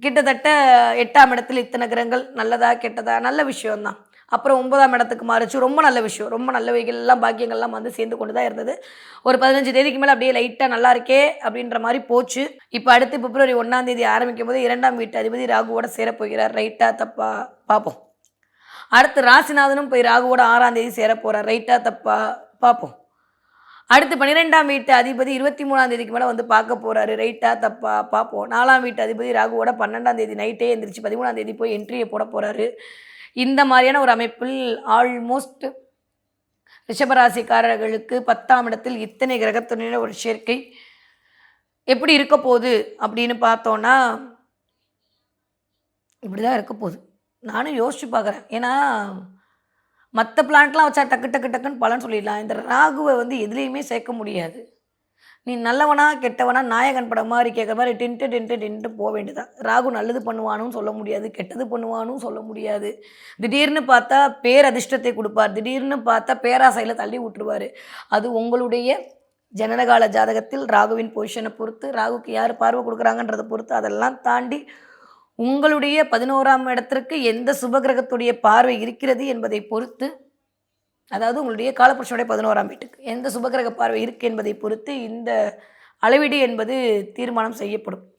கிட்டத்தட்ட 8ஆம் இடத்துல இத்தனை கிரகங்கள் நல்லதா, கெட்டதா? நல்ல விஷயம் தான். அப்புறம் 9ஆம் இடத்துக்கு மாறுச்சு. ரொம்ப நல்ல விஷயம். ரொம்ப நல்லவைகள்லாம், பாக்கியங்கள்லாம் வந்து சேர்ந்து கொண்டு தான் இருந்தது. ஒரு 15 தேதிக்கு மேல அப்படியே லைட்டா நல்லா இருக்கே அப்படின்ற மாரி போச்சு. இப்ப அடுத்து பிப்ரவரி 1ஆம் தேதி ஆரம்பிக்கும்போது 2ஆம் வீட்டு அதிபதி ராகுவோட சேரப்போகிறார். ரைட்டா? தப்பா? பார்ப்போம். அடுத்து ராசிநாதனும் போய் ராகுவோட 6ஆம் தேதி சேரப்போறார். ரைட்டா? தப்பா? பார்ப்போம். அடுத்து 12ஆம் வீட்டு அதிபதி 23ஆம் தேதிக்கு மேல வந்து பார்க்க போறாரு. ரைட்டா? தப்பா? பார்ப்போம். 4ஆம் வீட்டு அதிபதி ராகுவோட 12ஆம் தேதி நைட்டே எந்திரிச்சு 13ஆம் தேதி போய் என்ட்ரிய போட போறாரு. இந்த மாரியான ஒரு அமைப்பில் ஆல்மோஸ்ட் ரிஷபராசிக்காரர்களுக்கு 10ஆம் இடத்தில் இத்தனை கிரகத்துடைய ஒரு சேர்க்கை எப்படி இருக்க போகுது அப்படின்னு பார்த்தோம்னா, இப்படிதான் இருக்க போகுது. நானும் யோசிச்சு பார்க்குறேன். ஏன்னா, மத்த பிளானட்லாம் வச்சா டக்கு டக்கு டக்குன்னு பலன் சொல்லிடலாம். இந்த ராகுவ வந்து எதுலயுமே சேர்க்க முடியாது. நீ நல்லவனா, கெட்டவனா, நாயகன் படம் மாரி கேட்குற மாரி டின்ட்டு, டின்ட்டு, டின்ட்டு போ வேண்டியதுதான். ராகு நல்லது பண்ணுவானும் சொல்ல முடியாது, கெட்டது பண்ணுவானும் சொல்ல முடியாது. திடீர்னு பார்த்தா பேரதிர்ஷ்டத்தை குடுப்பார். திடீர்னு பார்த்தா பேராசையில தள்ளி விட்டுருவாரு. அது உங்களுடைய ஜனனகால ஜாதகத்தில் ராகுவின் பொசிஷன பொறுத்து, ராகுக்கு யார் பார்வை குடுக்குறாங்கன்றத பொறுத்து, அதெல்லாம் தாண்டி உங்களுடைய 11ஆம் இடத்திற்கு எந்த சுபகிரகத்துடைய பார்வை இருக்கிறது என்பதை பொறுத்து, அதாவது உங்களுடைய காலபுருஷனுடைய 11ஆம் வீட்டுக்கு எந்த சுபகிரக பார்வை இருக்கு என்பதை பொறுத்து இந்த அளவீடு என்பது தீர்மானம் செய்யப்படும்.